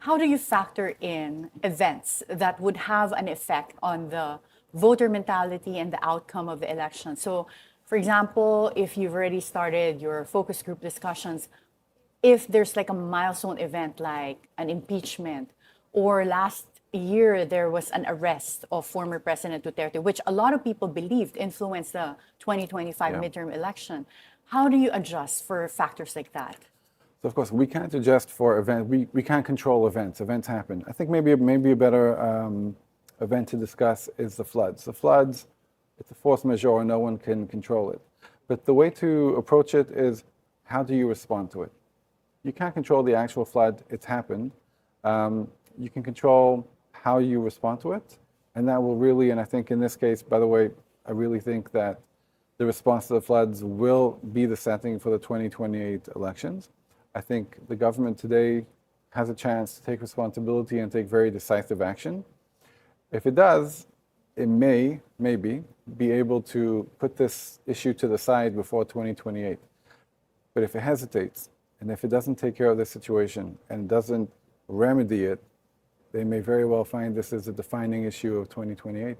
how do you factor in events that would have an effect on the voter mentality and the outcome of the election? So, for example, if you've already started your focus group discussions, if there's like a milestone event like an impeachment, or last year there was an arrest of former President Duterte, which a lot of people believed influenced the 2025 midterm election, how do you adjust for factors like that? So of course, we can't adjust for events. We can't control events. Events happen. I think maybe a better event to discuss is the floods. The floods, it's a force majeure. No one can control it. But the way to approach it is, how do you respond to it? You can't control the actual flood. It's happened. You can control how you respond to it. And that will really, and I think in this case, by the way, I really think that the response to the floods will be the setting for the 2028 elections. I think the government today has a chance to take responsibility and take very decisive action. If it does, it maybe, be able to put this issue to the side before 2028. But if it hesitates, and if it doesn't take care of the situation and doesn't remedy it, they may very well find this as a defining issue of 2028.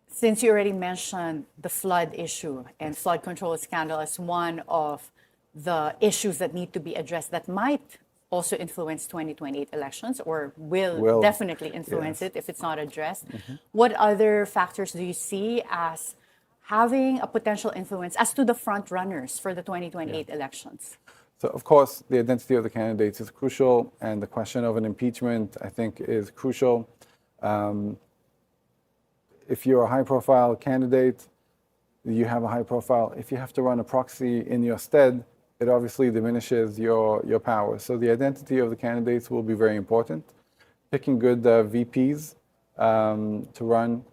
Since you already mentioned the flood issue and flood control scandal as one of the issues that need to be addressed that might also influence 2028 elections, or will definitely influence it if it's not addressed. What other factors do you see as having a potential influence as to the front runners for the 2028 elections? So of course, the identity of the candidates is crucial, and the question of an impeachment, I think, is crucial. If you're a high-profile candidate, you have a high profile. If you have to run a proxy in your stead, it obviously diminishes your power. So the identity of the candidates will be very important. Picking good VPs to run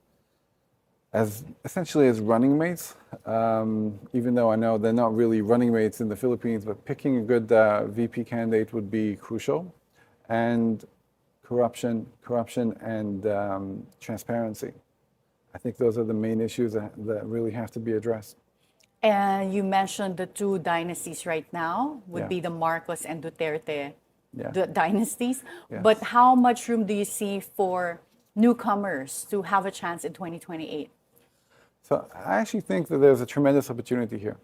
as essentially as running mates, even though I know they're not really running mates in the Philippines, but picking a good VP candidate would be crucial. And corruption and transparency. I think those are the main issues that really have to be addressed. And you mentioned the two dynasties right now would be the Marcos and Duterte dynasties. Yes. But how much room do you see for newcomers to have a chance in 2028? So I actually think that there's a tremendous opportunity here.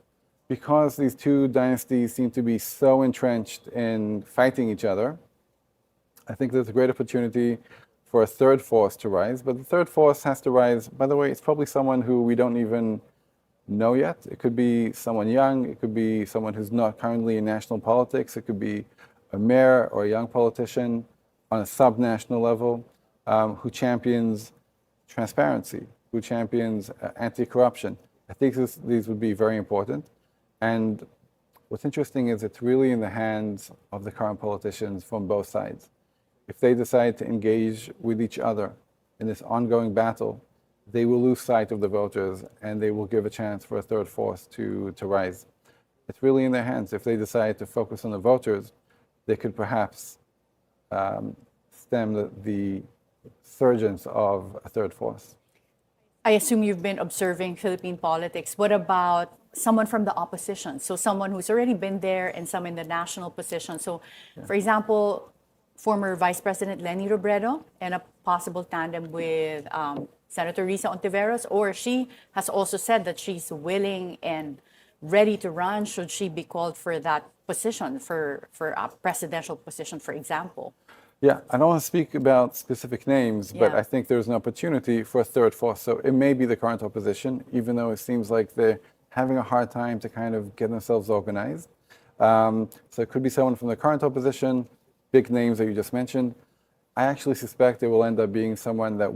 Because these two dynasties seem to be so entrenched in fighting each other, I think there's a great opportunity for a third force to rise. But the third force has to rise, by the way, it's probably someone who we don't even know yet. It could be someone young, it could be someone who's not currently in national politics, it could be a mayor or a young politician on a subnational level who champions transparency, who champions anti-corruption. I think these would be very important. And what's interesting is it's really in the hands of the current politicians from both sides. If they decide to engage with each other in this ongoing battle, they will lose sight of the voters and they will give a chance for a third force to rise. It's really in their hands. If they decide to focus on the voters, they could perhaps stem the surgence of a third force. I assume you've been observing Philippine politics. What about someone from the opposition? So someone who's already been there and some in the national position. So, for example, former Vice President Leni Robredo and a possible tandem with Senator Risa Ontiveros, or she has also said that she's willing and ready to run should she be called for that position, for a presidential position, for example. Yeah, I don't want to speak about specific names, but I think there's an opportunity for a third force. So it may be the current opposition, even though it seems like they're having a hard time to kind of get themselves organized. So it could be someone from the current opposition, big names that you just mentioned. I actually suspect it will end up being someone that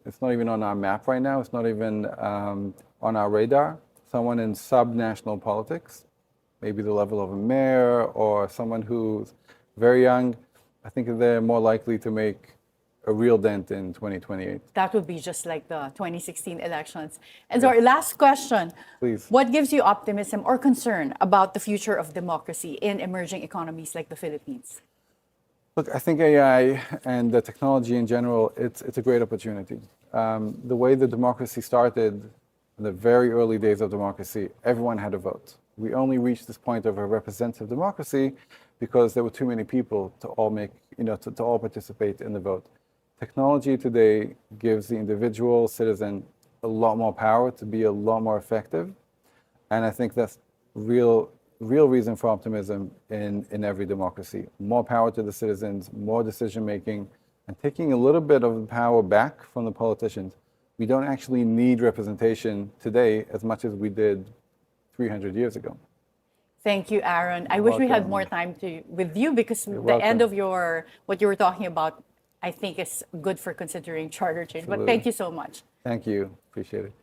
it's not even on our map right now, it's not even on our radar, someone in sub-national politics, maybe the level of a mayor or someone who's very young. I think they're more likely to make a real dent in 2028. That would be just like the 2016 elections. And so our last question, please. What gives you optimism or concern about the future of democracy in emerging economies like the Philippines? Look, I think AI and the technology in general, it's a great opportunity. The way the democracy started, in the very early days of democracy, everyone had a vote. We only reached this point of a representative democracy because there were too many people to all make, to all participate in the vote. Technology today gives the individual citizen a lot more power to be a lot more effective. And I think that's real reason for optimism in every democracy. More power to the citizens, more decision making, and taking a little bit of the power back from the politicians. We don't actually need representation today as much as we did 300 years ago. Thank you, Aaron. I wish we had more time with you, because the end of what you were talking about, I think, is good for considering charter change. But thank you so much. Thank you. Appreciate it.